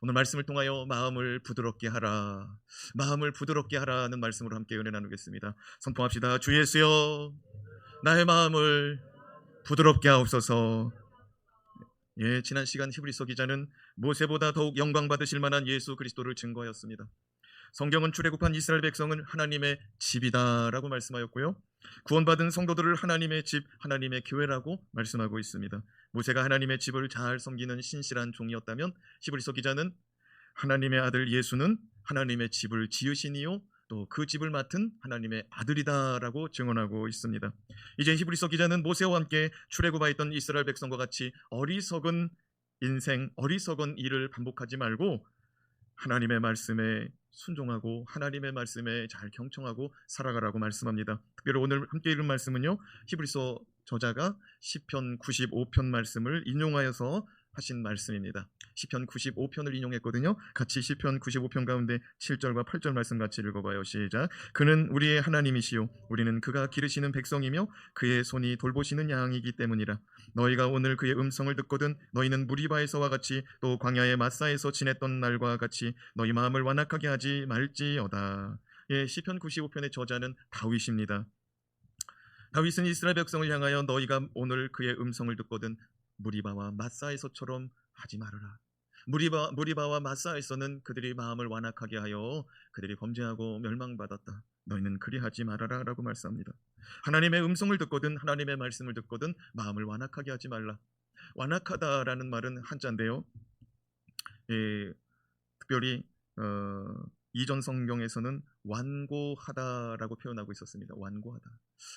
오늘 말씀을 통하여 마음을 부드럽게 하라, 마음을 부드럽게 하라는 말씀으로 함께 은혜 나누겠습니다. 선포합시다. 주 예수여, 나의 마음을 부드럽게 하옵소서. 예, 지난 시간 히브리서 기자는 모세보다 더욱 영광 받으실 만한 예수 그리스도를 증거하였습니다. 성경은 출애굽한 이스라엘 백성은 하나님의 집이다라고 말씀하였고요, 구원받은 성도들을 하나님의 집, 하나님의 교회라고 말씀하고 있습니다. 모세가 하나님의 집을 잘 섬기는 신실한 종이었다면, 히브리서 기자는 하나님의 아들 예수는 하나님의 집을 지으시니요 또 그 집을 맡은 하나님의 아들이다라고 증언하고 있습니다. 이제 히브리서 기자는 모세와 함께 출애굽하였던 이스라엘 백성과 같이 어리석은 인생, 어리석은 일을 반복하지 말고 하나님의 말씀에 순종하고 하나님의 말씀에 잘 경청하고 살아가라고 말씀합니다. 특별히 오늘 함께 읽은 말씀은요, 히브리서 저자가 시편 95편 말씀을 인용하여서 하신 말씀입니다. 시편 95편을 인용했거든요. 같이 시편 95편 가운데 7절과 8절 말씀 같이 읽어봐요. 시작. 그는 우리의 하나님이시요 우리는 그가 기르시는 백성이며 그의 손이 돌보시는 양이기 때문이라. 너희가 오늘 그의 음성을 듣거든 너희는 무리바에서와 같이 또 광야의 마사에서 지냈던 날과 같이 너희 마음을 완악하게 하지 말지어다. 예, 시편 95편의 저자는 다윗입니다. 다윗은 이스라엘 백성을 향하여 너희가 오늘 그의 음성을 듣거든 무리바와 마사에서처럼 하지 말아라. 무리바와 마사에서는 그들이 마음을 완악하게 하여 그들이 범죄하고 멸망받았다. 너희는 그리하지 말아라 라고 말씀합니다. 하나님의 음성을 듣거든 하나님의 말씀을 듣거든 마음을 완악하게 하지 말라. 완악하다라는 말은 한자인데요, 예, 특별히 이전 성경에서는 완고하다라고 표현하고 있었습니다. 완고하다.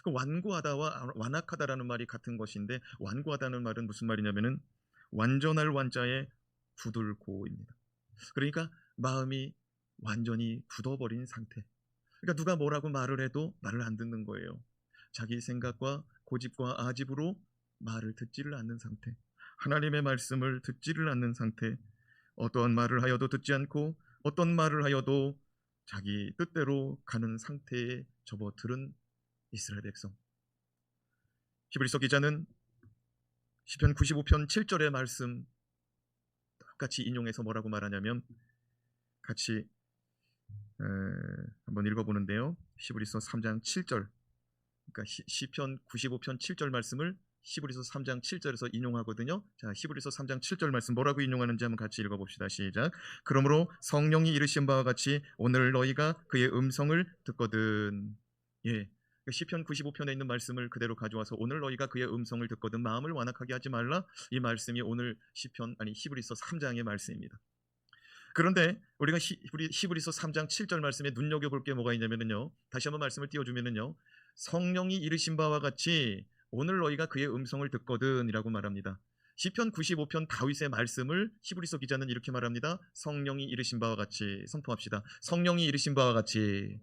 그 완고하다와 완악하다라는 말이 같은 것인데, 완고하다는 말은 무슨 말이냐면은 완전할 완자에 굳을고입니다. 그러니까 마음이 완전히 굳어버린 상태. 그러니까 누가 뭐라고 말을 해도 말을 안 듣는 거예요. 자기 생각과 고집과 아집으로 말을 듣지를 않는 상태. 하나님의 말씀을 듣지를 않는 상태. 어떠한 말을 하여도 듣지 않고 어떤 말을 하여도 자기 뜻대로 가는 상태에 접어들은 이스라엘 백성. 히브리서 기자는 시편 95편 7절의 말씀 똑같이 인용해서 뭐라고 말하냐면, 같이 한번 읽어보는데요, 히브리서 3장 7절, 그러니까 시편 95편 7절 말씀을 히브리서 3장 7절에서 인용하거든요. 자, 히브리서 3장 7절 말씀 뭐라고 인용하는지 한번 같이 읽어봅시다. 시작. 그러므로 성령이 이르신 바와 같이 오늘 너희가 그의 음성을 듣거든. 예, 시편 95편에 있는 말씀을 그대로 가져와서 오늘 너희가 그의 음성을 듣거든 마음을 완악하게 하지 말라. 이 말씀이 오늘 히브리서 3장의 말씀입니다. 그런데 우리가 히브리서 3장 7절 말씀에 눈여겨볼 게 뭐가 있냐면요, 다시 한번 말씀을 띄워주면요, 성령이 이르신 바와 같이 오늘 너희가 그의 음성을 듣거든 이라고 말합니다. 시편 95편 다윗의 말씀을 히브리서 기자는 이렇게 말합니다. 성령이 이르신 바와 같이. 선포합시다. 성령이 이르신 바와 같이.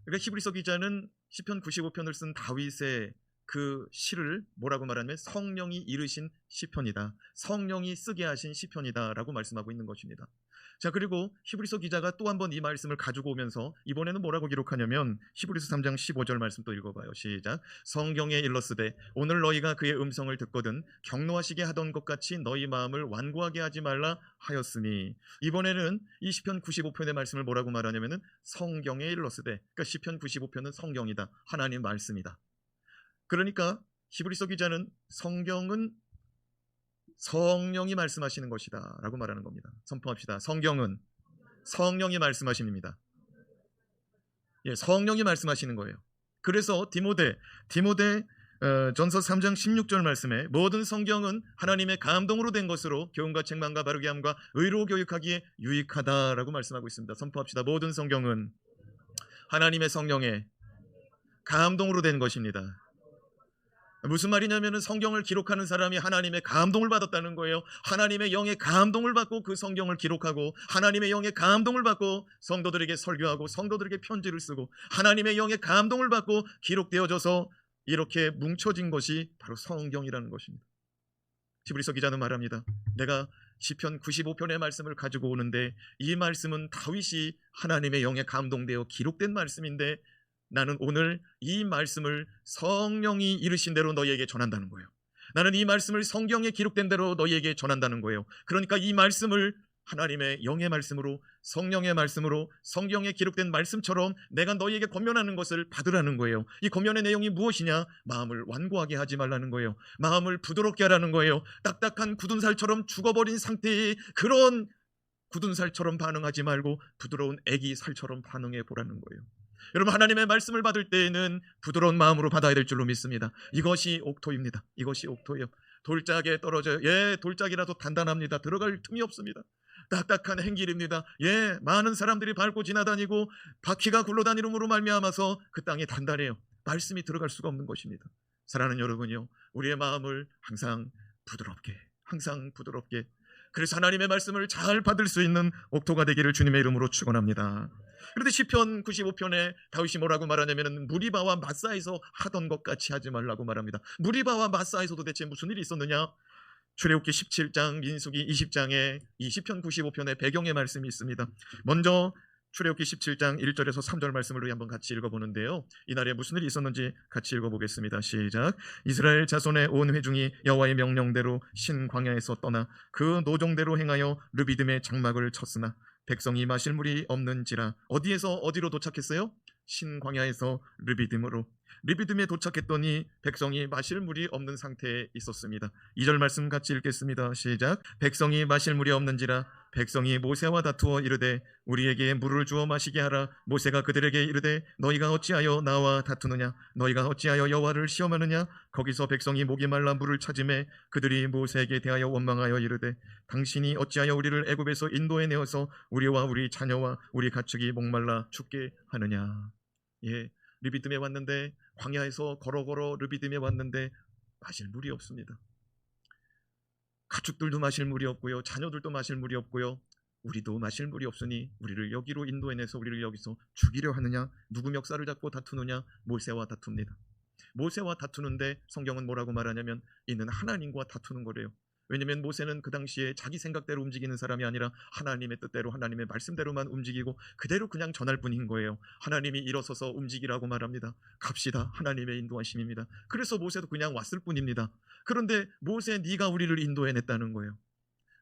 그러니까 히브리서 기자는 시편 95편을 쓴 다윗의 그 시를 뭐라고 말하냐면 성령이 이르신 시편이다, 성령이 쓰게 하신 시편이다 라고 말씀하고 있는 것입니다. 자, 그리고 히브리서 기자가 또 한 번 이 말씀을 가지고 오면서 이번에는 뭐라고 기록하냐면 히브리서 3장 15절 말씀 또 읽어봐요. 시작. 성경에 일렀으되 오늘 너희가 그의 음성을 듣거든 경노하시게 하던 것 같이 너희 마음을 완고하게 하지 말라 하였으니. 이번에는 이 시편 95편의 말씀을 뭐라고 말하냐면은 성경에 일렀으되, 그러니까 시편 95편은 성경이다, 하나님 말씀이다. 그러니까 히브리서 기자는 성경은 성령이 말씀하시는 것이다 라고 말하는 겁니다. 선포합시다. 성경은 성령이 말씀하십니다. 예, 성령이 말씀하시는 거예요. 그래서 디모데 전서 3장 16절 말씀에 모든 성경은 하나님의 감동으로 된 것으로 교훈과 책망과 바르게 함과 의로 교육하기에 유익하다라고 말씀하고 있습니다. 선포합시다. 모든 성경은 하나님의 성령의 감동으로 된 것입니다. 무슨 말이냐면 성경을 기록하는 사람이 하나님의 감동을 받았다는 거예요. 하나님의 영의 감동을 받고 그 성경을 기록하고, 하나님의 영의 감동을 받고 성도들에게 설교하고 성도들에게 편지를 쓰고, 하나님의 영의 감동을 받고 기록되어져서 이렇게 뭉쳐진 것이 바로 성경이라는 것입니다. 히브리서 기자는 말합니다. 내가 시편 95편의 말씀을 가지고 오는데 이 말씀은 다윗이 하나님의 영에 감동되어 기록된 말씀인데 나는 오늘 이 말씀을 성령이 이르신 대로 너희에게 전한다는 거예요. 나는 이 말씀을 성경에 기록된 대로 너희에게 전한다는 거예요. 그러니까 이 말씀을 하나님의 영의 말씀으로, 성령의 말씀으로, 성경에 기록된 말씀처럼 내가 너희에게 권면하는 것을 받으라는 거예요. 이 권면의 내용이 무엇이냐? 마음을 완고하게 하지 말라는 거예요. 마음을 부드럽게 하라는 거예요. 딱딱한 굳은 살처럼 죽어버린 상태의 그런 굳은 살처럼 반응하지 말고 부드러운 애기 살처럼 반응해 보라는 거예요. 여러분, 하나님의 말씀을 받을 때에는 부드러운 마음으로 받아야 될 줄로 믿습니다. 이것이 옥토입니다. 이것이 옥토예요. 돌짝에 떨어져요. 예, 돌짝이라도 단단합니다. 들어갈 틈이 없습니다. 딱딱한 행길입니다. 예, 많은 사람들이 밟고 지나다니고 바퀴가 굴러다니므로 말미암아서 그 땅이 단단해요. 말씀이 들어갈 수가 없는 것입니다. 사랑하는 여러분이요, 우리의 마음을 항상 부드럽게, 그래서 하나님의 말씀을 잘 받을 수 있는 옥토가 되기를 주님의 이름으로 축원합니다. 그런데 시편 95편에 다윗이 뭐라고 말하냐면 무리바와 마사에서 하던 것 같이 하지 말라고 말합니다. 무리바와 마사에서 도대체 무슨 일이 있었느냐? 출애굽기 17장, 민수기 20장에 이 시편 95편의 배경의 말씀이 있습니다. 먼저 출애굽기 17장 1절에서 3절 말씀을 우리 한번 같이 읽어보는데요, 이날에 무슨 일이 있었는지 같이 읽어보겠습니다. 시작. 이스라엘 자손의 온 회중이 여호와의 명령대로 신광야에서 떠나 그 노종대로 행하여 르비딤의 장막을 쳤으나 백성이 마실 물이 없는지라. 어디에서 어디로 도착했어요? 신광야에서 르비딤에 도착했더니 백성이 마실 물이 없는 상태에 있었습니다. 2절 말씀 같이 읽겠습니다. 시작. 백성이 마실 물이 없는지라 백성이 모세와 다투어 이르되 우리에게 물을 주어 마시게 하라. 모세가 그들에게 이르되 너희가 어찌하여 나와 다투느냐? 너희가 어찌하여 여호와를 시험하느냐? 거기서 백성이 목이 말라 물을 찾으매 그들이 모세에게 대하여 원망하여 이르되 당신이 어찌하여 우리를 애굽에서 인도해 내어서 우리와 우리 자녀와 우리 가축이 목말라 죽게 하느냐? 예, 르비딤에 왔는데, 광야에서 걸어 르비딤에 왔는데 마실 물이 없습니다. 가축들도 마실 물이 없고요, 자녀들도 마실 물이 없고요, 우리도 마실 물이 없으니 우리를 여기로 인도해내서 우리를 여기서 죽이려 하느냐? 누구 멱살을 잡고 다투느냐? 모세와 다툽니다. 모세와 다투는데 성경은 뭐라고 말하냐면 이는 하나님과 다투는 거래요. 왜냐하면 모세는 그 당시에 자기 생각대로 움직이는 사람이 아니라 하나님의 뜻대로, 하나님의 말씀대로만 움직이고 그대로 그냥 전할 뿐인 거예요. 하나님이 일어서서 움직이라고 말합니다. 갑시다. 하나님의 인도하심입니다. 그래서 모세도 그냥 왔을 뿐입니다. 그런데 모세, 네가 우리를 인도해냈다는 거예요.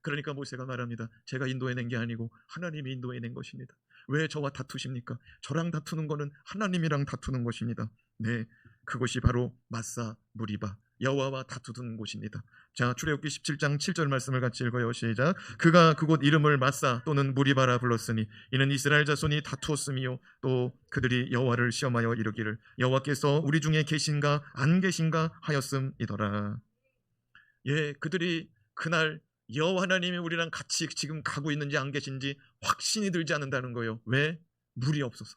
그러니까 모세가 말합니다. 제가 인도해낸 게 아니고 하나님이 인도해낸 것입니다. 왜 저와 다투십니까? 저랑 다투는 거는 하나님이랑 다투는 것입니다. 네, 그것이 바로 마사 무리바, 여호와와 다투던 곳입니다. 자, 출애굽기 17장 7절 말씀을 같이 읽어요. 시작. 그가 그곳 이름을 마사 또는 무리바라 불렀으니 이는 이스라엘 자손이 다투었음이요 또 그들이 여호와를 시험하여 이르기를 여호와께서 우리 중에 계신가 안 계신가 하였음이더라. 예, 그들이 그날 여호와 하나님이 우리랑 같이 지금 가고 있는지 안 계신지 확신이 들지 않는다는 거예요. 왜? 물이 없어서.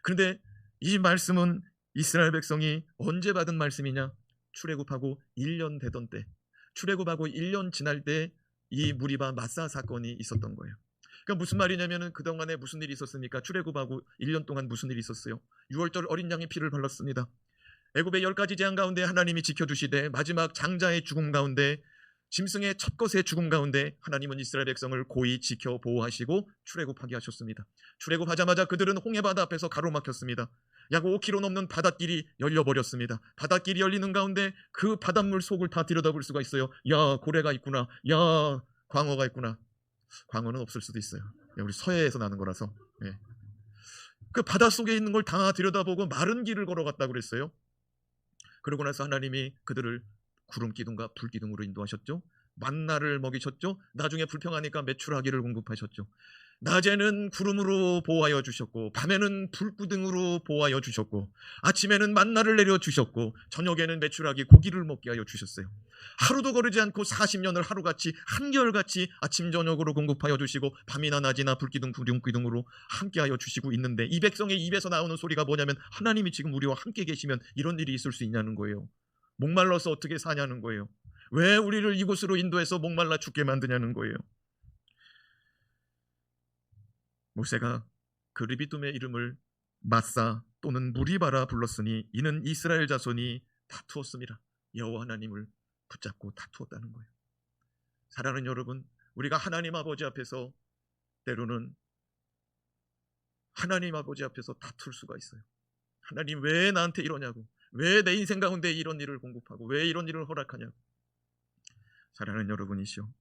그런데 이 말씀은 이스라엘 백성이 언제 받은 말씀이냐? 출애굽하고 1년 되던 때, 출애굽하고 1년 지날 때 이 무리바 마사 사건이 있었던 거예요. 그러니까 무슨 말이냐면은 그동안에 무슨 일이 있었습니까? 출애굽하고 1년 동안 무슨 일이 있었어요? 6월절 어린 양의 피를 발랐습니다. 애굽의 10가지 재앙 가운데 하나님이 지켜주시되 마지막 장자의 죽음 가운데, 짐승의 첫 것의 죽음 가운데 하나님은 이스라엘 백성을 고이 지켜 보호하시고 출애굽하게 하셨습니다. 출애굽하자마자 그들은 홍해바다 앞에서 가로막혔습니다. 약 5km 넘는 바닷길이 열려버렸습니다. 바닷길이 열리는 가운데 그 바닷물 속을 다 들여다볼 수가 있어요. 야, 고래가 있구나. 야, 광어가 있구나. 광어는 없을 수도 있어요. 우리 서해에서 나는 거라서. 네. 그 바닷속에 있는 걸 다 들여다보고 마른 길을 걸어갔다고 그랬어요. 그러고 나서 하나님이 그들을 구름 기둥과 불 기둥으로 인도하셨죠. 만나를 먹이셨죠. 나중에 불평하니까 메추라기를 공급하셨죠. 낮에는 구름으로 보호하여 주셨고 밤에는 불기둥으로 보호하여 주셨고 아침에는 만나를 내려 주셨고 저녁에는 메추라기 고기를 먹게 하여 주셨어요. 하루도 거르지 않고 40년을 하루같이 한결같이 아침 저녁으로 공급하여 주시고 밤이나 낮이나 불기둥 불기둥으로 함께하여 주시고 있는데 이 백성의 입에서 나오는 소리가 뭐냐면 하나님이 지금 우리와 함께 계시면 이런 일이 있을 수 있냐는 거예요. 목말라서 어떻게 사냐는 거예요. 왜 우리를 이곳으로 인도해서 목말라 죽게 만드냐는 거예요. 모세가 그 르비딤의 이름을 마사 또는 무리바라 불렀으니 이는 이스라엘 자손이 다투었습니다. 여호와 하나님을 붙잡고 다투었다는 거예요. 사랑하는 여러분, 우리가 하나님 아버지 앞에서 때로는 하나님 아버지 앞에서 다툴 수가 있어요. 하나님 왜 나한테 이러냐고, 왜 내 인생 가운데 이런 일을 공급하고 왜 이런 일을 허락하냐. 사랑하는 여러분이시오,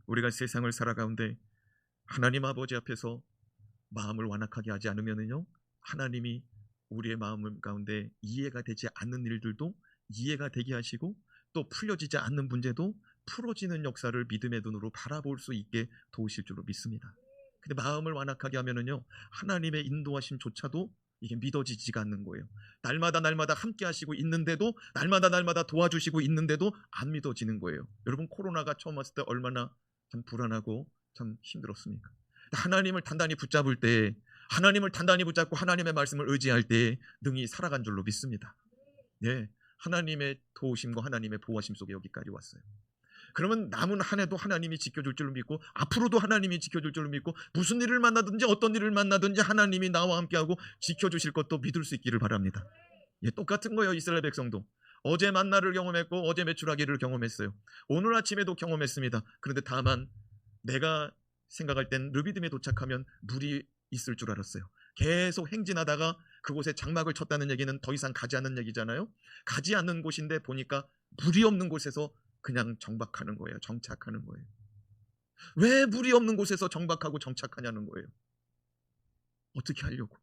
우리가 세상을 살아가운데 하나님 아버지 앞에서 마음을 완악하게 하지 않으면요, 하나님이 우리의 마음 가운데 이해가 되지 않는 일들도 이해가 되게 하시고, 또 풀려지지 않는 문제도 풀어지는 역사를 믿음의 눈으로 바라볼 수 있게 도우실 줄로 믿습니다. 근데 마음을 완악하게 하면은요, 하나님의 인도하심조차도 이게 믿어지지가 않는 거예요. 날마다 함께 하시고 있는데도, 날마다 도와주시고 있는데도 안 믿어지는 거예요. 여러분, 코로나가 처음 왔을 때 얼마나 참 불안하고 참 힘들었습니까? 하나님을 단단히 붙잡을 때, 하나님을 단단히 붙잡고 하나님의 말씀을 의지할 때 능히 살아간 줄로 믿습니다. 예, 하나님의 도우심과 하나님의 보호하심 속에 여기까지 왔어요. 그러면 남은 한 해도 하나님이 지켜줄 줄로 믿고, 앞으로도 하나님이 지켜줄 줄로 믿고, 무슨 일을 만나든지 어떤 일을 만나든지 하나님이 나와 함께하고 지켜주실 것도 믿을 수 있기를 바랍니다. 예, 똑같은 거예요. 이스라엘 백성도 어제 만나를 경험했고 어제 메추라기를 경험했어요. 오늘 아침에도 경험했습니다. 그런데 다만 내가 생각할 땐 르비딤에 도착하면 물이 있을 줄 알았어요. 계속 행진하다가 그곳에 장막을 쳤다는 얘기는 더 이상 가지 않는 얘기잖아요. 가지 않는 곳인데 보니까 물이 없는 곳에서 그냥 정박하는 거예요. 정착하는 거예요. 왜 물이 없는 곳에서 정박하고 정착하냐는 거예요. 어떻게 하려고?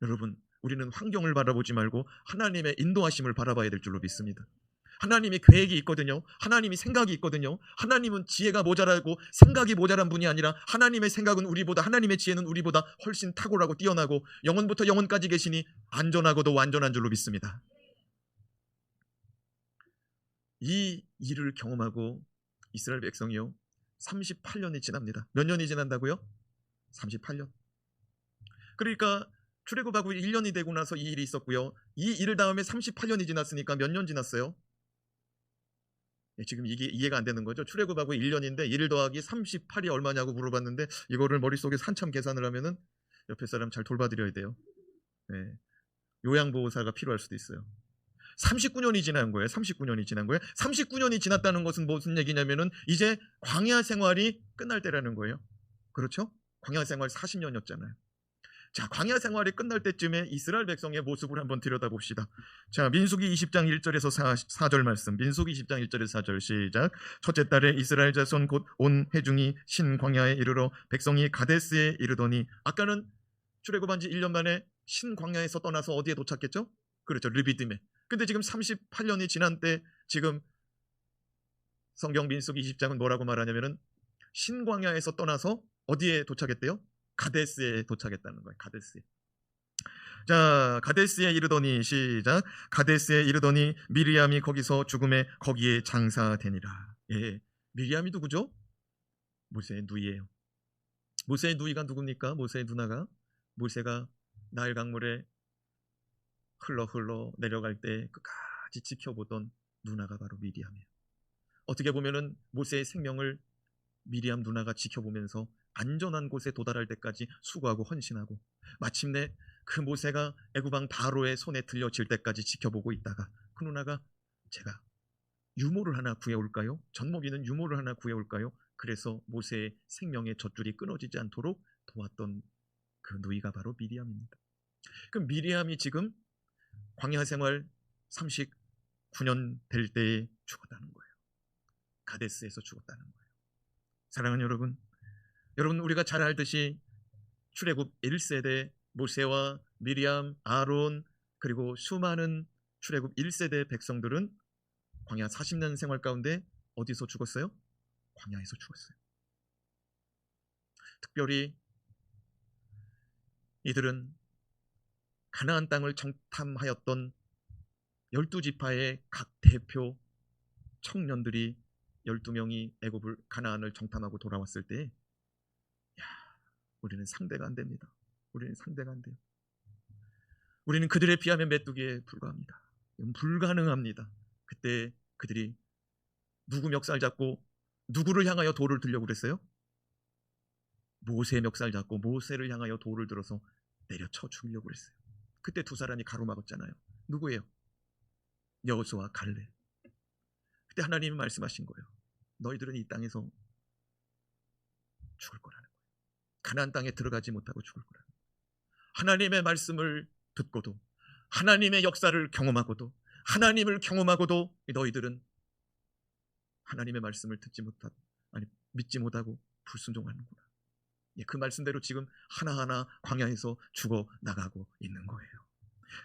여러분, 우리는 환경을 바라보지 말고 하나님의 인도하심을 바라봐야 될 줄로 믿습니다. 하나님의 계획이 있거든요. 하나님이 생각이 있거든요. 하나님은 지혜가 모자라고 생각이 모자란 분이 아니라, 하나님의 생각은 우리보다, 하나님의 지혜는 우리보다 훨씬 탁월하고 뛰어나고 영원부터 영원까지 계시니 안전하고도 완전한 줄로 믿습니다. 이 일을 경험하고 이스라엘 백성이요, 38년이 지납니다. 몇 년이 지난다고요? 38년. 그러니까 출애굽하고 1년이 되고 나서 이 일이 있었고요. 이 일 다음에 38년이 지났으니까 몇 년 지났어요? 지금 이게 이해가 안 되는 거죠. 출애굽하고 1년인데 1 더하기 38이 얼마냐고 물어봤는데, 이거를 머릿속에서 한참 계산을 하면은 옆에 사람 잘 돌봐드려야 돼요. 네. 요양보호사가 필요할 수도 있어요. 39년이 지난 거예요. 39년이 지난 거예요. 39년이 지났다는 것은 무슨 얘기냐면은 이제 광야 생활이 끝날 때라는 거예요. 그렇죠? 광야 생활 40년이었잖아요. 자, 광야 생활이 끝날 때쯤에 이스라엘 백성의 모습을 한번 들여다봅시다. 자, 민수기 20장 1절에서 4절 말씀. 민수기 20장 1절에서 4절 시작. 첫째 달에 이스라엘 자손 곧 온 회중이 신광야에 이르러 백성이 가데스에 이르더니, 아까는 출애굽한 지 1년 만에 신광야에서 떠나서 어디에 도착했죠? 그렇죠, 르비딤에. 근데 지금 38년이 지난 때, 지금 성경 민수기 20장은 뭐라고 말하냐면은 신광야에서 떠나서 어디에 도착했대요? 가데스에 도착했다는 거예요. 가데스에. 자, 가데스에 이르더니 시작. 가데스에 이르더니 미리암이 거기서 죽음에 거기에 장사되니라. 예, 미리암이 누구죠? 모세의 누이예요. 모세의 누이가 누굽니까? 모세의 누나가, 모세가 나일 강물에 흘러 내려갈 때 끝까지 지켜보던 누나가 바로 미리암이에요. 어떻게 보면은 모세의 생명을 미리암 누나가 지켜보면서 안전한 곳에 도달할 때까지 수고하고 헌신하고, 마침내 그 모세가 애굽 왕 바로의 손에 들려질 때까지 지켜보고 있다가, 그 누나가 제가 유모를 하나 구해올까요? 젖먹이는 유모를 하나 구해올까요? 그래서 모세의 생명의 젖줄이 끊어지지 않도록 도왔던 그 누이가 바로 미리암입니다. 그 미리암이 지금 광야 생활 39년 될 때에 죽었다는 거예요. 가데스에서 죽었다는 거예요. 사랑하는 여러분, 우리가 잘 알듯이 출애굽 1세대 모세와 미리암, 아론, 그리고 수많은 출애굽 1세대 백성들은 광야 40년 생활 가운데 어디서 죽었어요? 광야에서 죽었어요. 특별히 이들은 가나안 땅을 정탐하였던 12지파의 각 대표 청년들이 12명이 애굽을, 가나안을 정탐하고 돌아왔을 때, 우리는 상대가 안 됩니다. 우리는 상대가 안 돼요. 우리는 그들에 비하면 메뚜기에 불과합니다. 불가능합니다. 그때 그들이 누구 멱살 잡고 누구를 향하여 돌을 들려고 그랬어요? 모세 멱살 잡고 모세를 향하여 돌을 들어서 내려쳐 죽이려고 그랬어요. 그때 두 사람이 가로막았잖아요. 누구예요? 여호수아와 갈렙. 그때 하나님이 말씀하신 거예요. 너희들은 이 땅에서 죽을 거라는 거예요. 가나안 땅에 들어가지 못하고 죽을 거라는 거예요. 하나님의 말씀을 듣고도, 하나님의 역사를 경험하고도, 하나님을 경험하고도 너희들은 하나님의 말씀을 믿지 못하고 불순종하는구나. 예, 그 말씀대로 지금 하나하나 광야에서 죽어 나가고 있는 거예요.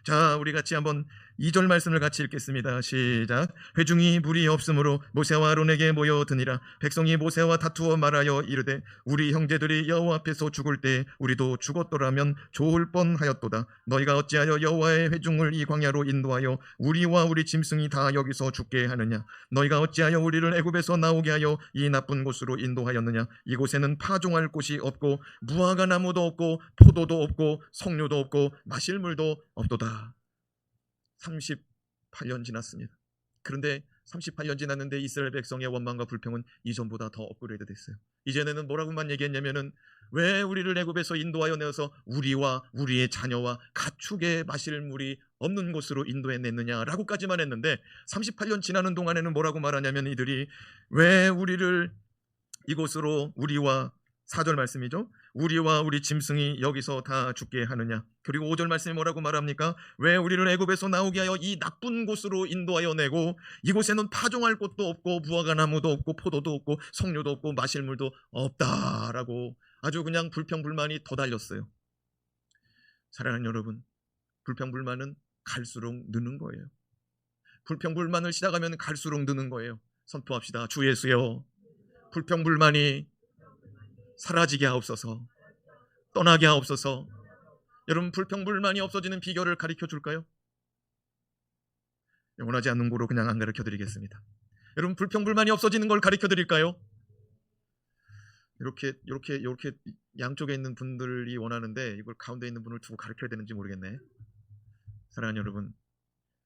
자, 우리 같이 한번 2절 말씀을 같이 읽겠습니다. 시작. 회중이 물이 없으므로 모세와 아론에게 모여드니라. 백성이 모세와 다투어 말하여 이르되 우리 형제들이 여호와 앞에서 죽을 때 우리도 죽었더라면 좋을 뻔하였도다. 너희가 어찌하여 여호와의 회중을 이 광야로 인도하여 우리와 우리 짐승이 다 여기서 죽게 하느냐. 너희가 어찌하여 우리를 애굽에서 나오게 하여 이 나쁜 곳으로 인도하였느냐. 이곳에는 파종할 곳이 없고 무화과 나무도 없고 포도도 없고 석류도 없고 마실 물도 없도다. 38년 지났습니다. 그런데 38년 지났는데 이스라엘 백성의 원망과 불평은 이전보다 더 업그레이드 됐어요. 이전에는 뭐라고만 얘기했냐면은 왜 우리를 애굽에서 인도하여 내어서 우리와 우리의 자녀와 가축의 마실 물이 없는 곳으로 인도해냈느냐라고까지만 했는데 38년 지나는 동안에는 뭐라고 말하냐면 이들이 왜 우리를 이곳으로 우리와 4절 말씀이죠. 우리와 우리 짐승이 여기서 다 죽게 하느냐. 그리고 5절 말씀이 뭐라고 말합니까? 왜 우리를 애굽에서 나오게 하여 이 나쁜 곳으로 인도하여 내고 이곳에는 파종할 곳도 없고 무화과 나무도 없고 포도도 없고 석류도 없고 마실 물도 없다라고 아주 그냥 불평불만이 더 달렸어요. 사랑하는 여러분, 불평불만은 갈수록 느는 거예요. 불평불만을 시작하면 갈수록 느는 거예요. 선포합시다. 주 예수여, 불평불만이 사라지게 하옵소서, 떠나게 하옵소서. 여러분, 불평불만이 없어지는 비결을 가르쳐 줄까요? 원하지 않는 거로 그냥 안 가르쳐 드리겠습니다. 여러분, 불평불만이 없어지는 걸 가르쳐 드릴까요? 이렇게 양쪽에 있는 분들이 원하는데 이걸 가운데 있는 분을 두고 가르쳐야 되는지 모르겠네. 사랑하는 여러분,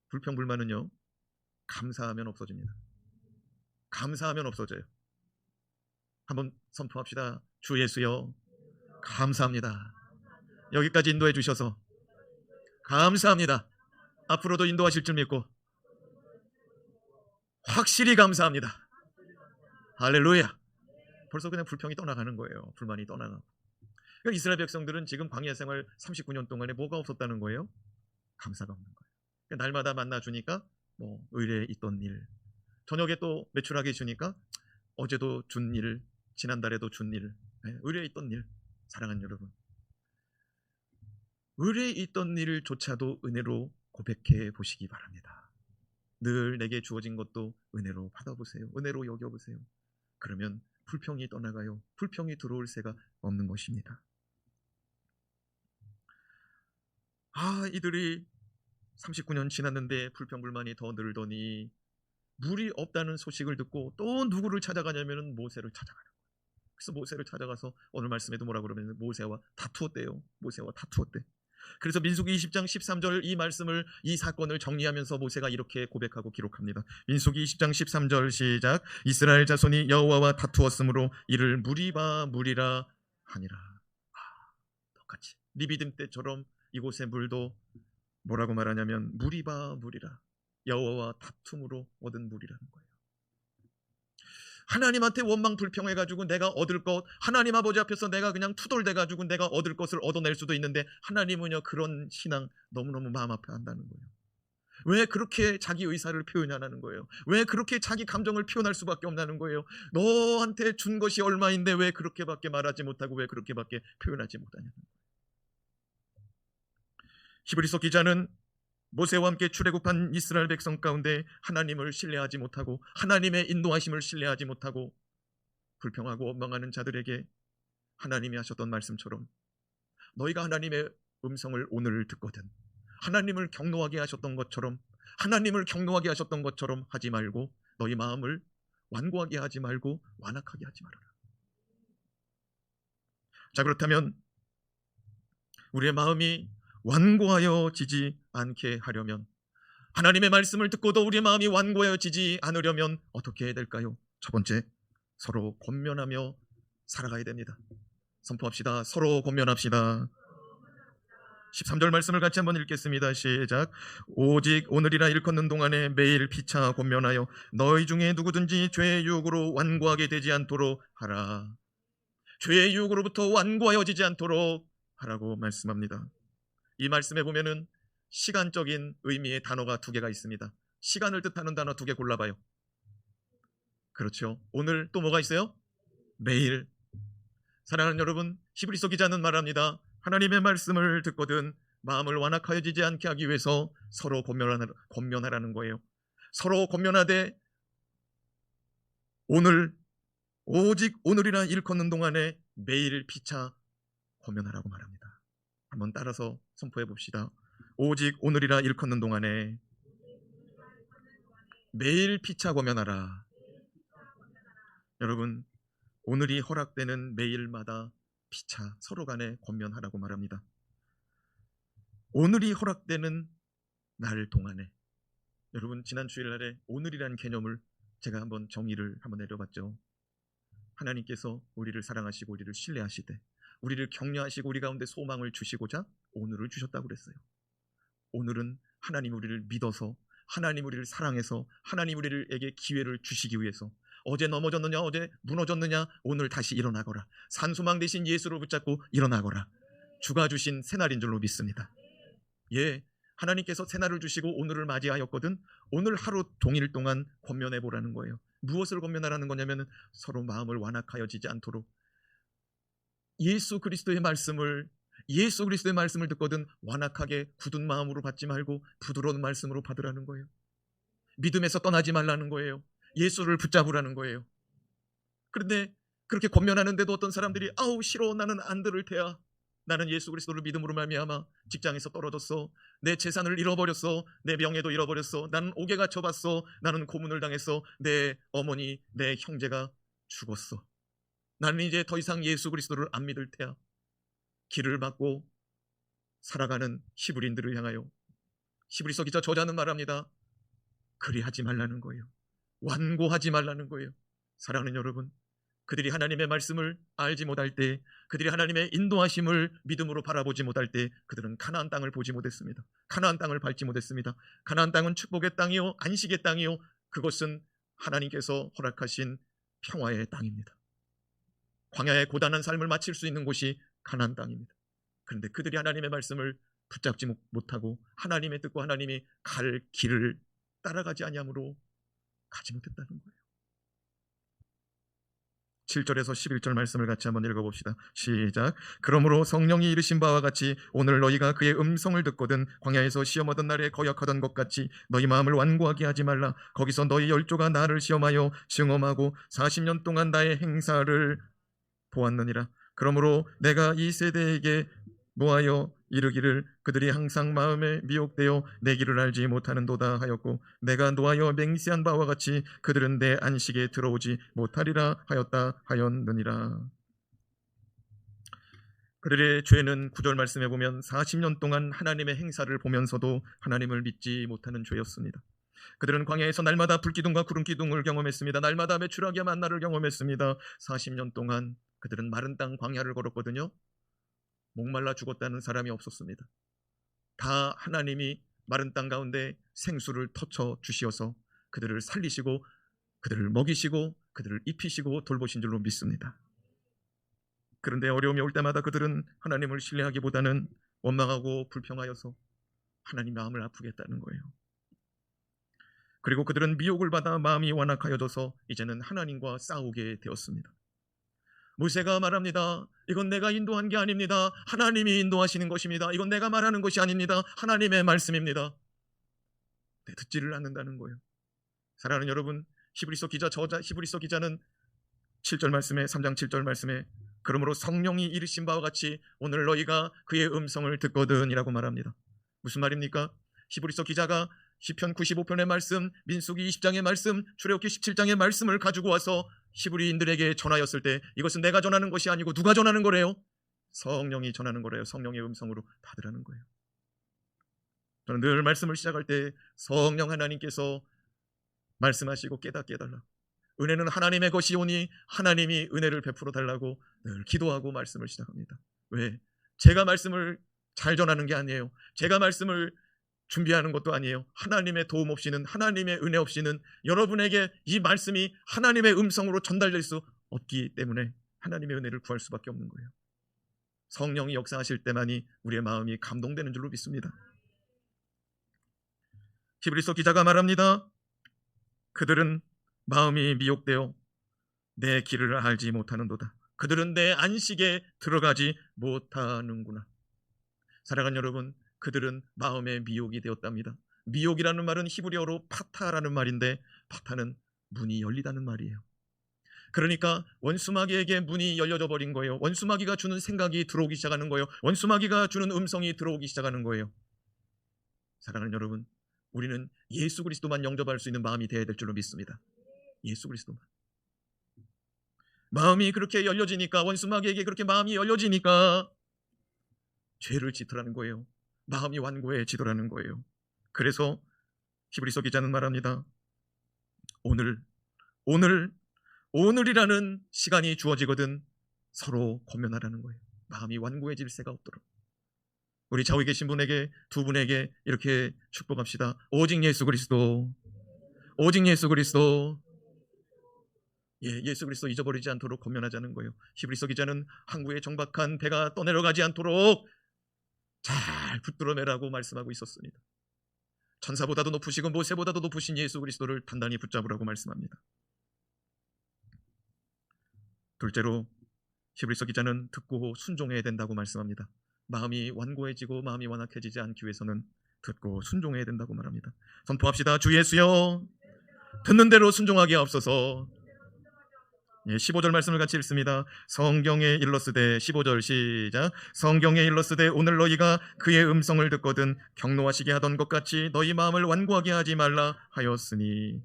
불평불만은요, 감사하면 없어집니다. 감사하면 없어져요. 한번 선포합시다. 주 예수여, 감사합니다. 여기까지 인도해 주셔서 감사합니다. 앞으로도 인도하실 줄 믿고 확실히 감사합니다. 할렐루야. 벌써 그냥 불평이 떠나가는 거예요. 불만이 떠나가고. 그러니까 이스라엘 백성들은 지금 광야 생활 39년 동안에 뭐가 없었다는 거예요? 감사가 없는 거예요. 그러니까 날마다 만나주니까 의뢰에 있던 일, 저녁에 또 매출하게 주니까 어제도 준 일, 지난달에도 준 일, 의뢰에 있던 일. 사랑하는 여러분, 의뢰에 있던 일조차도 은혜로 고백해 보시기 바랍니다. 늘 내게 주어진 것도 은혜로 받아보세요. 은혜로 여겨보세요. 그러면 불평이 떠나가요. 불평이 들어올 새가 없는 것입니다. 이들이 39년 지났는데 불평불만이 더 늘더니 물이 없다는 소식을 듣고 또 누구를 찾아가냐면 모세를 찾아가는 거예요. 그래서 모세를 찾아가서 오늘 말씀에도 뭐라 그러면 모세와 다투었대요. 모세와 다투었대. 그래서 민수기 20장 13절 이 말씀을, 이 사건을 정리하면서 모세가 이렇게 고백하고 기록합니다. 민수기 20장 13절 시작. 이스라엘 자손이 여호와와 다투었으므로 이를 무리바 무리라 하니라. 똑같이 리비딤 때처럼 이곳의 물도 뭐라고 말하냐면 무리바 무리라, 여호와와 다툼으로 얻은 물이라는 거예요. 하나님한테 원망 불평해가지고 내가 얻을 것, 하나님 아버지 앞에서 내가 그냥 투덜대가지고 내가 얻을 것을 얻어낼 수도 있는데 하나님은요, 그런 신앙 너무너무 마음 아파한다는 거예요. 왜 그렇게 자기 의사를 표현하는 거예요? 왜 그렇게 자기 감정을 표현할 수밖에 없다는 거예요? 너한테 준 것이 얼마인데 왜 그렇게밖에 말하지 못하고 왜 그렇게밖에 표현하지 못하냐는 거예요. 히브리서 기자는 모세와 함께 출애굽한 이스라엘 백성 가운데 하나님을 신뢰하지 못하고 하나님의 인도하심을 신뢰하지 못하고 불평하고 원망하는 자들에게 하나님이 하셨던 말씀처럼 너희가 하나님의 음성을 오늘 듣거든 하나님을 경노하게 하셨던 것처럼, 하나님을 경노하게 하셨던 것처럼 하지 말고 너희 마음을 완고하게 하지 말고 완악하게 하지 말아라. 자, 그렇다면 우리의 마음이 완고하여지지 않게 하려면, 하나님의 말씀을 듣고도 우리의 마음이 완고하여지지 않으려면 어떻게 해야 될까요? 첫 번째, 서로 권면하며 살아가야 됩니다. 선포합시다. 서로 권면합시다. 13절 말씀을 같이 한번 읽겠습니다. 시작. 오직 오늘이라 일컫는 동안에 매일 피차 권면하여 너희 중에 누구든지 죄의 유혹으로 완고하게 되지 않도록 하라. 죄의 유혹으로부터 완고하여지지 않도록 하라고 말씀합니다. 이 말씀에 보면은 시간적인 의미의 단어가 두 개가 있습니다. 시간을 뜻하는 단어 두 개 골라봐요. 그렇죠. 오늘 또 뭐가 있어요? 매일. 사랑하는 여러분, 히브리서 기자는 말합니다. 하나님의 말씀을 듣거든 마음을 완악하여지지 않게 하기 위해서 서로 권면하라는 거예요. 서로 권면하되 오늘, 오직 오늘이라 일컫는 동안에 매일 피차 권면하라고 말합니다. 한번 따라서 선포해 봅시다. 오직 오늘이라 일컫는 동안에 매일 피차 권면하라. 여러분, 오늘이 허락되는 매일마다 피차 서로 간에 권면하라고 말합니다. 오늘이 허락되는 날 동안에, 여러분, 지난 주일날에 오늘이라는 개념을 제가 한번 정의를 한번 내려봤죠. 하나님께서 우리를 사랑하시고 우리를 신뢰하시되 우리를 격려하시고 우리 가운데 소망을 주시고자 오늘을 주셨다고 그랬어요. 오늘은 하나님 우리를 믿어서, 하나님 우리를 사랑해서, 하나님 우리에게 기회를 주시기 위해서, 어제 넘어졌느냐, 어제 무너졌느냐, 오늘 다시 일어나거라. 산소망 대신 예수를 붙잡고 일어나거라. 주가 주신 새날인 줄로 믿습니다. 예, 하나님께서 새날을 주시고 오늘을 맞이하였거든 오늘 하루 종일 동안 권면해 보라는 거예요. 무엇을 권면하라는 거냐면 서로 마음을 완악하여지지 않도록 예수 그리스도의 말씀을 듣거든 완악하게 굳은 마음으로 받지 말고 부드러운 말씀으로 받으라는 거예요. 믿음에서 떠나지 말라는 거예요. 예수를 붙잡으라는 거예요. 그런데 그렇게 권면하는데도 어떤 사람들이 아우 싫어, 나는 안 들을 테야. 나는 예수 그리스도를 믿음으로 말미암아 직장에서 떨어졌어. 내 재산을 잃어버렸어. 내 명예도 잃어버렸어. 나는 옥에 갇혀봤어. 나는 고문을 당했어. 내 어머니, 내 형제가 죽었어. 나는 이제 더 이상 예수 그리스도를 안 믿을 테야. 길을 막고 살아가는 히브리인들을 향하여 히브리서 기자 저자는 말합니다. 그리하지 말라는 거예요. 완고하지 말라는 거예요. 사랑하는 여러분, 그들이 하나님의 말씀을 알지 못할 때, 그들이 하나님의 인도하심을 믿음으로 바라보지 못할 때 그들은 가나안 땅을 보지 못했습니다. 가나안 땅을 밟지 못했습니다. 가나안 땅은 축복의 땅이요 안식의 땅이요, 그것은 하나님께서 허락하신 평화의 땅입니다. 광야의 고단한 삶을 마칠 수 있는 곳이 가나안 땅입니다. 그런데 그들이 하나님의 말씀을 붙잡지 못하고 하나님의 뜻과 하나님이 갈 길을 따라가지 아니함으로 가지 못했다는 거예요. 7절에서 11절 말씀을 같이 한번 읽어봅시다. 시작. 그러므로 성령이 이르신 바와 같이 오늘 너희가 그의 음성을 듣거든 광야에서 시험 얻은 날에 거역하던 것 같이 너희 마음을 완고하게 하지 말라. 거기서 너희 열조가 나를 시험하여 증험하고 40년 동안 나의 행사를 보았느니라. 그러므로 내가 이 세대에게 노하여 이르기를 그들이 항상 마음에 미혹되어 내 길을 알지 못하는도다 하였고, 내가 노하여 맹세한 바와 같이 그들은 내 안식에 들어오지 못하리라 하였다 하였느니라. 그들의 죄는 9절 말씀에 보면 40년 동안 하나님의 행사를 보면서도 하나님을 믿지 못하는 죄였습니다. 그들은 광야에서 날마다 불기둥과 구름기둥을 경험했습니다. 날마다 메추라기와 만나를 경험했습니다. 40년 동안 그들은 마른 땅 광야를 걸었거든요. 목말라 죽었다는 사람이 없었습니다. 다 하나님이 마른 땅 가운데 생수를 터쳐 주시어서 그들을 살리시고 그들을 먹이시고 그들을 입히시고 돌보신 줄로 믿습니다. 그런데 어려움이 올 때마다 그들은 하나님을 신뢰하기보다는 원망하고 불평하여서 하나님 마음을 아프게 했다는 거예요. 그리고 그들은 미혹을 받아 마음이 완악하여져서 이제는 하나님과 싸우게 되었습니다. 모세가 말합니다. 이건 내가 인도한 게 아닙니다. 하나님이 인도하시는 것입니다. 이건 내가 말하는 것이 아닙니다. 하나님의 말씀입니다. 듣지를 않는다는 거예요. 사랑하는 여러분, 히브리서 기자는 7절 말씀에 3장 7절 말씀에 그러므로 성령이 이르신 바와 같이 오늘 너희가 그의 음성을 듣거든 이라고 말합니다. 무슨 말입니까? 히브리서 기자가 시편 95편의 말씀, 민수기 20장의 말씀, 출애굽기 17장의 말씀을 가지고 와서 히브리인들에게 전하였을 때 이것은 내가 전하는 것이 아니고 누가 전하는 거래요? 성령이 전하는 거래요. 성령의 음성으로 받으라는 거예요. 저는 늘 말씀을 시작할 때 성령 하나님께서 말씀하시고 깨닫게 해달라. 은혜는 하나님의 것이오니 하나님이 은혜를 베풀어 달라고 늘 기도하고 말씀을 시작합니다. 왜? 제가 말씀을 잘 전하는 게 아니에요. 제가 말씀을 준비하는 것도 아니에요. 하나님의 도움 없이는, 하나님의 은혜 없이는 여러분에게 이 말씀이 하나님의 음성으로 전달될 수 없기 때문에 하나님의 은혜를 구할 수밖에 없는 거예요. 성령이 역사하실 때만이 우리의 마음이 감동되는 줄로 믿습니다. 히브리서 기자가 말합니다. 그들은 마음이 미혹되어 내 길을 알지 못하는도다. 그들은 내 안식에 들어가지 못하는구나. 사랑하는 여러분, 그들은 마음의 미혹이 되었답니다. 미혹이라는 말은 히브리어로 파타라는 말인데, 파타는 문이 열리다는 말이에요. 그러니까 원수마귀에게 문이 열려져 버린 거예요. 원수마귀가 주는 생각이 들어오기 시작하는 거예요. 원수마귀가 주는 음성이 들어오기 시작하는 거예요. 사랑하는 여러분, 우리는 예수 그리스도만 영접할 수 있는 마음이 되어야 될 줄로 믿습니다. 예수 그리스도만. 마음이 그렇게 열려지니까, 원수마귀에게 그렇게 마음이 열려지니까 죄를 짓더라는 거예요. 마음이 완고해지더라는 거예요. 그래서 히브리서 기자는 말합니다. 오늘이라는 시간이 주어지거든 서로 고면하라는 거예요. 마음이 완고해질 새가 없도록. 우리 좌우에 계신 분에게, 두 분에게 이렇게 축복합시다. 오직 예수 그리스도, 오직 예수 그리스도. 예수 그리스도 잊어버리지 않도록 고면하자는 거예요. 히브리서 기자는 항구에 정박한 배가 떠내려가지 않도록 잘 붙들어 매라고 말씀하고 있었습니다. 천사보다도 높으시고 모세보다도 높으신 예수 그리스도를 단단히 붙잡으라고 말씀합니다. 둘째로 히브리서 기자는 듣고 순종해야 된다고 말씀합니다. 마음이 완고해지고 마음이 완악해지지 않기 위해서는 듣고 순종해야 된다고 말합니다. 선포합시다. 주 예수여, 듣는 대로 순종하게 하옵소서. 15절 말씀을 같이 읽습니다. 성경에 일러스되, 15절 시작. 성경에 일러스되 오늘 너희가 그의 음성을 듣거든 경노하시게 하던 것 같이 너희 마음을 완고하게 하지 말라 하였으니.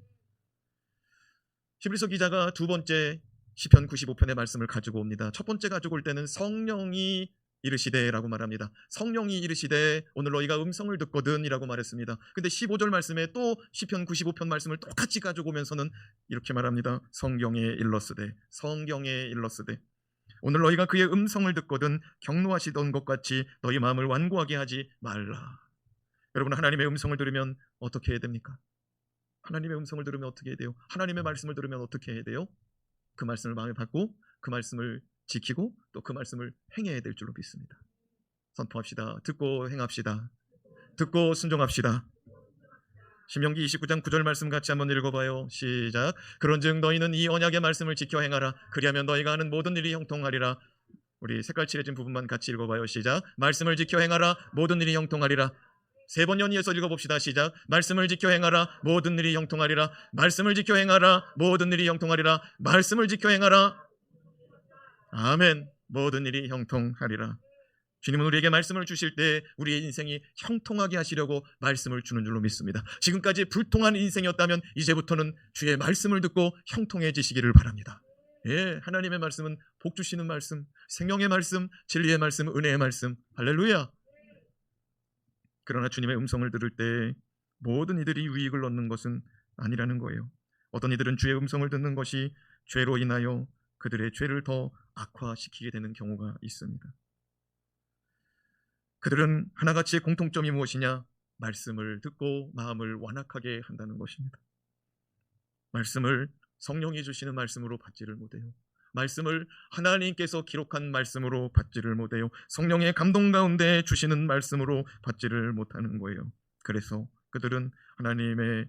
히브리서 기자가 두 번째 시편 95편의 말씀을 가지고 옵니다. 첫 번째 가지고 올 때는 성령이 이르시되라고 말합니다. 성령이 이르시되 오늘 너희가 음성을 듣거든 이라고 말했습니다. 근데 15절 말씀에 또 시편 95편 말씀을 똑같이 가지고 오면서는 이렇게 말합니다. 성경에 일러스되, 성경에 일러스되 오늘 너희가 그의 음성을 듣거든 경노하시던 것 같이 너희 마음을 완고하게 하지 말라. 여러분, 하나님의 음성을 들으면 어떻게 해야 됩니까? 하나님의 음성을 들으면 어떻게 해야 돼요? 하나님의 말씀을 들으면 어떻게 해야 돼요? 그 말씀을 마음에 받고 그 말씀을 지키고 또 그 말씀을 행해야 될 줄로 믿습니다. 선포합시다. 듣고 행합시다. 듣고 순종합시다. 신명기 29장 9절 말씀 같이 한번 읽어봐요. 시작. 그런즉 너희는 이 언약의 말씀을 지켜 행하라. 그리하면 너희가 하는 모든 일이 형통하리라. 우리 색깔 칠해진 부분만 같이 읽어봐요. 시작. 말씀을 지켜 행하라. 모든 일이 형통하리라. 세 번 연이어서 읽어봅시다. 시작. 말씀을 지켜 행하라. 모든 일이 형통하리라. 말씀을 지켜 행하라. 모든 일이 형통하리라. 말씀을 지켜 행하라. 아멘. 모든 일이 형통하리라. 주님은 우리에게 말씀을 주실 때 우리의 인생이 형통하게 하시려고 말씀을 주는 줄로 믿습니다. 지금까지 불통한 인생이었다면 이제부터는 주의 말씀을 듣고 형통해지시기를 바랍니다. 하나님의 말씀은 복 주시는 말씀, 생명의 말씀, 진리의 말씀, 은혜의 말씀. 할렐루야. 그러나 주님의 음성을 들을 때 모든 이들이 유익을 얻는 것은 아니라는 거예요. 어떤 이들은 주의 음성을 듣는 것이 죄로 인하여 그들의 죄를 더 악화시키게 되는 경우가 있습니다. 그들은 하나같이 공통점이 무엇이냐? 말씀을 듣고 마음을 완악하게 한다는 것입니다. 말씀을 성령이 주시는 말씀으로 받지를 못해요. 말씀을 하나님께서 기록한 말씀으로 받지를 못해요. 성령의 감동 가운데 주시는 말씀으로 받지를 못하는 거예요. 그래서 그들은 하나님의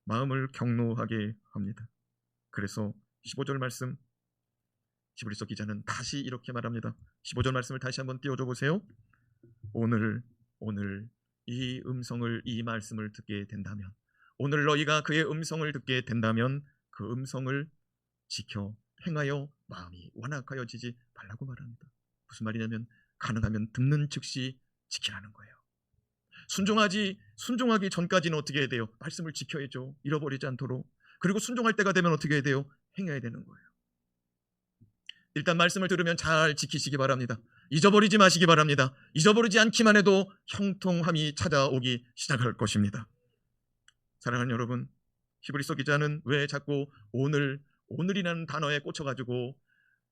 마음을 경노하게 합니다. 그래서 15절 말씀, 히브리서 기자는 다시 이렇게 말합니다. 15절 말씀을 다시 한번 띄워줘 보세요. 오늘 이 음성을, 이 말씀을 듣게 된다면, 오늘 너희가 그의 음성을 듣게 된다면 그 음성을 지켜 행하여 마음이 완악하여지지 말라고 말합니다. 무슨 말이냐면 가능하면 듣는 즉시 지키라는 거예요. 순종하기 전까지는 어떻게 해야 돼요? 말씀을 지켜야죠. 잃어버리지 않도록. 그리고 순종할 때가 되면 어떻게 해야 돼요? 행해야 되는 거예요. 일단 말씀을 들으면 잘 지키시기 바랍니다. 잊어버리지 마시기 바랍니다. 잊어버리지 않기만 해도 형통함이 찾아오기 시작할 것입니다. 사랑하는 여러분, 히브리서 기자는 왜 자꾸 오늘이라는 단어에 꽂혀가지고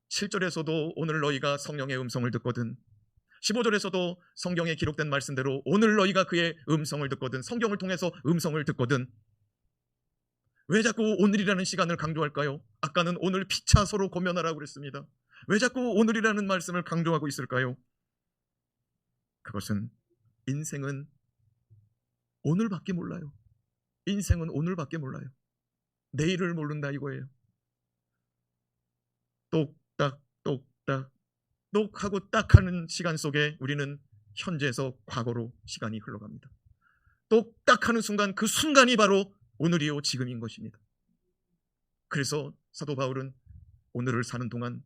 7절에서도 오늘 너희가 성령의 음성을 듣거든, 15절에서도 성경에 기록된 말씀대로 오늘 너희가 그의 음성을 듣거든, 성경을 통해서 음성을 듣거든, 왜 자꾸 오늘이라는 시간을 강조할까요? 아까는 오늘 피차 서로 고면하라고 그랬습니다. 왜 자꾸 오늘이라는 말씀을 강조하고 있을까요? 그것은 인생은 오늘밖에 몰라요. 인생은 오늘밖에 몰라요. 내일을 모른다 이거예요. 똑딱 똑딱 똑하고 딱 하는 시간 속에 우리는 현재에서 과거로 시간이 흘러갑니다. 똑딱 하는 순간, 그 순간이 바로 오늘이요 지금인 것입니다. 그래서 사도 바울은 오늘을 사는 동안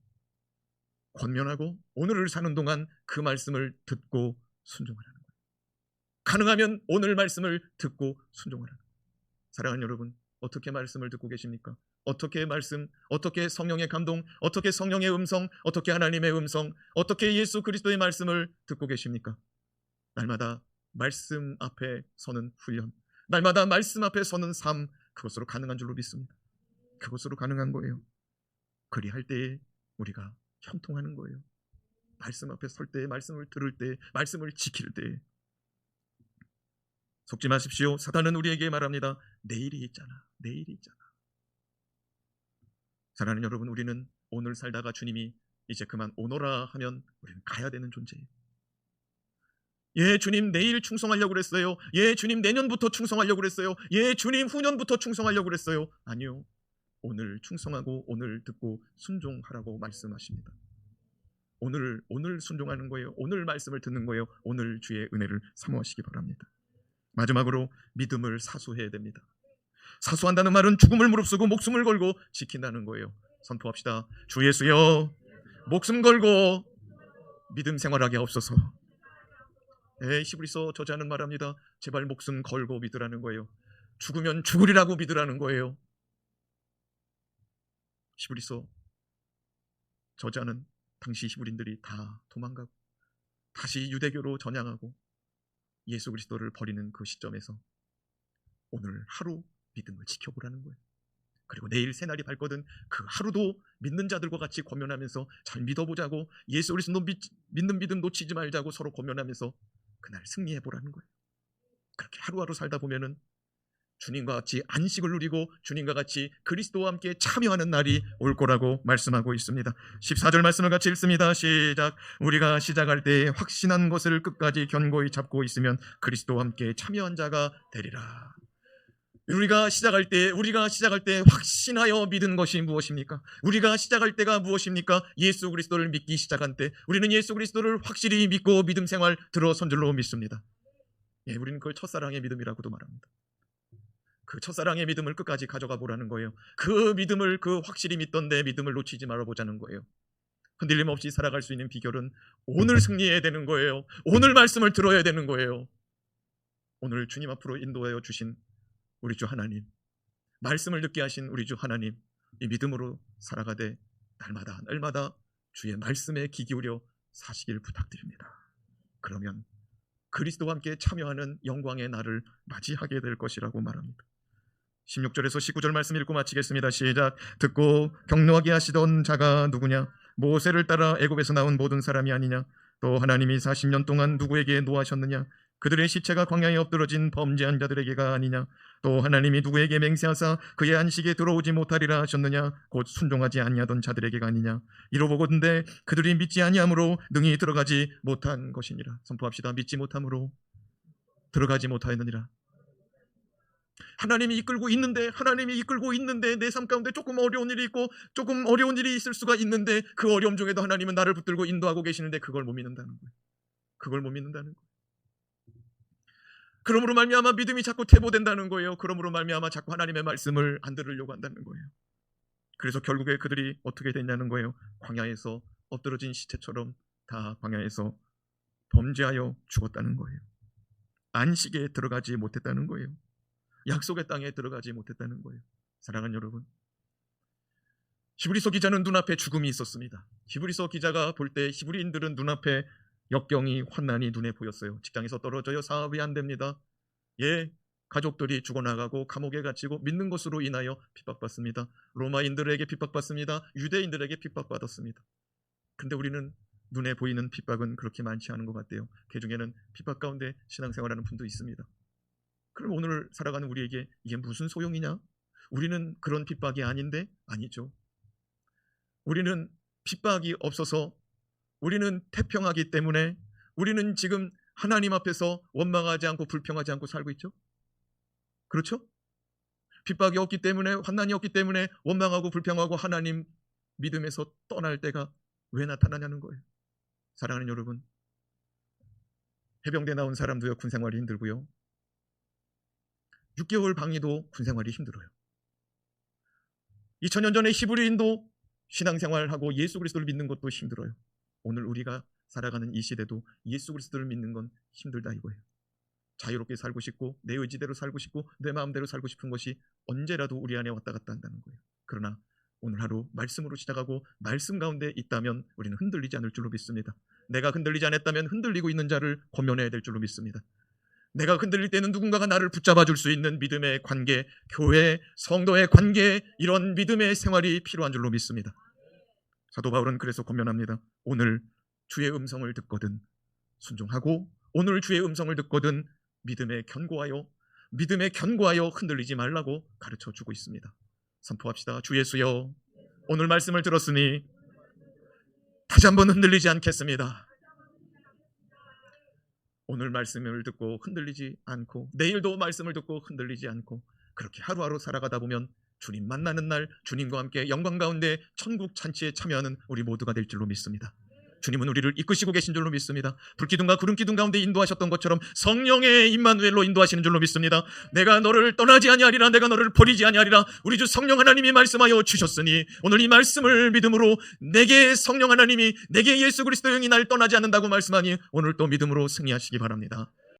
권면하고, 오늘을 사는 동안 그 말씀을 듣고 순종하라는 거예요. 가능하면 오늘 말씀을 듣고 순종하라는 거예요. 사랑하는 여러분, 어떻게 말씀을 듣고 계십니까? 어떻게 말씀, 어떻게 성령의 감동, 어떻게 성령의 음성, 어떻게 하나님의 음성, 어떻게 예수 그리스도의 말씀을 듣고 계십니까? 날마다 말씀 앞에 서는 훈련, 날마다 말씀 앞에 서는 삶, 그것으로 가능한 줄로 믿습니다. 그것으로 가능한 거예요. 그리할 때에 우리가 형통하는 거예요. 말씀 앞에 설 때, 말씀을 들을 때, 말씀을 지킬 때. 속지 마십시오. 사단은 우리에게 말합니다. 내일이 있잖아, 내일이 있잖아. 사랑하는 여러분, 우리는 오늘 살다가 주님이 이제 그만 오너라 하면 우리는 가야 되는 존재예요. 예, 주님 내일 충성하려고 그랬어요. 예, 주님 내년부터 충성하려고 그랬어요. 예, 주님 후년부터 충성하려고 그랬어요. 아니요, 오늘 충성하고 오늘 듣고 순종하라고 말씀하십니다. 오늘 순종하는 거예요. 오늘 말씀을 듣는 거예요. 오늘 주의 은혜를 사모하시기 바랍니다. 마지막으로 믿음을 사수해야 됩니다. 사수한다는 말은 죽음을 무릅쓰고 목숨을 걸고 지킨다는 거예요. 선포합시다. 주 예수여, 목숨 걸고 믿음 생활하게 하옵소서. 히브리서 저자는 말합니다. 제발 목숨 걸고 믿으라는 거예요. 죽으면 죽으리라고 믿으라는 거예요. 히브리서 저자는 당시 히브리인들이 다 도망가고 다시 유대교로 전향하고 예수 그리스도를 버리는 그 시점에서 오늘 하루 믿음을 지켜보라는 거예요. 그리고 내일 새날이 밝거든 그 하루도 믿는 자들과 같이 권면하면서 잘 믿어보자고, 예수 그리스도 믿는 믿음 놓치지 말자고 서로 권면하면서 그날 승리해보라는 거예요. 그렇게 하루하루 살다 보면은 주님과 같이 안식을 누리고 주님과 같이 그리스도와 함께 참여하는 날이 올 거라고 말씀하고 있습니다. 14절 말씀을 같이 읽습니다. 시작. 우리가 시작할 때 확신한 것을 끝까지 견고히 잡고 있으면 그리스도와 함께 참여한 자가 되리라. 우리가 시작할 때 확신하여 믿은 것이 무엇입니까? 우리가 시작할 때가 무엇입니까? 예수 그리스도를 믿기 시작한 때 우리는 예수 그리스도를 확실히 믿고 믿음 생활 들어선 줄로 믿습니다. 예, 우리는 그걸 첫사랑의 믿음이라고도 말합니다. 그 첫사랑의 믿음을 끝까지 가져가 보라는 거예요. 그 믿음을, 그 확실히 믿던 내 믿음을 놓치지 말아보자는 거예요. 흔들림 없이 살아갈 수 있는 비결은 오늘 승리해야 되는 거예요. 오늘 말씀을 들어야 되는 거예요. 오늘 주님 앞으로 인도하여 주신 우리 주 하나님, 말씀을 듣게 하신 우리 주 하나님, 이 믿음으로 살아가되 날마다 주의 말씀에 귀 기울여 사시길 부탁드립니다. 그러면 그리스도와 함께 참여하는 영광의 날을 맞이하게 될 것이라고 말합니다. 16절에서 19절 말씀 읽고 마치겠습니다. 시작. 듣고 경노하게 하시던 자가 누구냐? 모세를 따라 애굽에서 나온 모든 사람이 아니냐? 또 하나님이 40년 동안 누구에게 노하셨느냐? 그들의 시체가 광야에 엎드러진 범죄한 자들에게가 아니냐? 또 하나님이 누구에게 맹세하사 그의 안식에 들어오지 못하리라 하셨느냐? 곧 순종하지 아니하던 자들에게가 아니냐? 이로보건대 그들이 믿지 아니함으로 능히 들어가지 못한 것이니라. 선포합시다. 믿지 못함으로 들어가지 못하였느니라. 하나님이 이끌고 있는데 내 삶 가운데 조금 어려운 일이 있고 조금 어려운 일이 있을 수가 있는데 그 어려움 중에도 하나님은 나를 붙들고 인도하고 계시는데 그걸 못 믿는다는 거예요. 그걸 못 믿는다는 거예요. 그러므로 말미암아 믿음이 자꾸 퇴보된다는 거예요. 그러므로 말미암아 자꾸 하나님의 말씀을 안 들으려고 한다는 거예요. 그래서 결국에 그들이 어떻게 됐냐는 거예요. 광야에서 엎드러진 시체처럼 다 광야에서 범죄하여 죽었다는 거예요. 안식에 들어가지 못했다는 거예요. 약속의 땅에 들어가지 못했다는 거예요. 사랑하는 여러분, 히브리서 기자는 눈앞에 죽음이 있었습니다. 히브리서 기자가 볼 때 히브리인들은 눈앞에 역경이, 환난이 눈에 보였어요. 직장에서 떨어져요. 사업이 안 됩니다. 예, 가족들이 죽어나가고 감옥에 갇히고 믿는 것으로 인하여 핍박받습니다. 로마인들에게 핍박받습니다. 유대인들에게 핍박받았습니다. 근데 우리는 눈에 보이는 핍박은 그렇게 많지 않은 것 같아요. 그 중에는 핍박 가운데 신앙생활하는 분도 있습니다. 그럼 오늘 살아가는 우리에게 이게 무슨 소용이냐? 우리는 그런 핍박이 아닌데? 아니죠. 우리는 핍박이 없어서, 우리는 태평하기 때문에 우리는 지금 하나님 앞에서 원망하지 않고 불평하지 않고 살고 있죠. 그렇죠? 핍박이 없기 때문에, 환난이 없기 때문에 원망하고 불평하고 하나님 믿음에서 떠날 때가 왜 나타나냐는 거예요. 사랑하는 여러분, 해병대 나온 사람도요, 군 생활이 힘들고요, 6개월 방위도 군 생활이 힘들어요. 2000년 전에 히브리인도 신앙생활하고 예수 그리스도를 믿는 것도 힘들어요. 오늘 우리가 살아가는 이 시대도 예수 그리스도를 믿는 건 힘들다 이거예요. 자유롭게 살고 싶고 내 의지대로 살고 싶고 내 마음대로 살고 싶은 것이 언제라도 우리 안에 왔다 갔다 한다는 거예요. 그러나 오늘 하루 말씀으로 시작하고 말씀 가운데 있다면 우리는 흔들리지 않을 줄로 믿습니다. 내가 흔들리지 않았다면 흔들리고 있는 자를 권면해야 될 줄로 믿습니다. 내가 흔들릴 때는 누군가가 나를 붙잡아 줄 수 있는 믿음의 관계, 교회, 성도의 관계, 이런 믿음의 생활이 필요한 줄로 믿습니다. 사도 바울은 그래서 권면합니다. 오늘 주의 음성을 듣거든 순종하고, 오늘 주의 음성을 듣거든 믿음에 견고하여 흔들리지 말라고 가르쳐 주고 있습니다. 선포합시다. 주 예수여, 오늘 말씀을 들었으니 다시 한번 흔들리지 않겠습니다. 오늘 말씀을 듣고 흔들리지 않고, 내일도 말씀을 듣고 흔들리지 않고, 그렇게 하루하루 살아가다 보면 주님 만나는 날, 주님과 함께 영광 가운데 천국 잔치에 참여하는 우리 모두가 될 줄로 믿습니다. 주님은 우리를 이끄시고 계신 줄로 믿습니다. 불기둥과 구름기둥 가운데 인도하셨던 것처럼 성령의 임마누엘로 인도하시는 줄로 믿습니다. 내가 너를 떠나지 아니하리라, 내가 너를 버리지 아니하리라, 우리 주 성령 하나님이 말씀하여 주셨으니 오늘 이 말씀을 믿음으로, 내게 성령 하나님이, 내게 예수 그리스도 영이 날 떠나지 않는다고 말씀하니 오늘 또 믿음으로 승리하시기 바랍니다.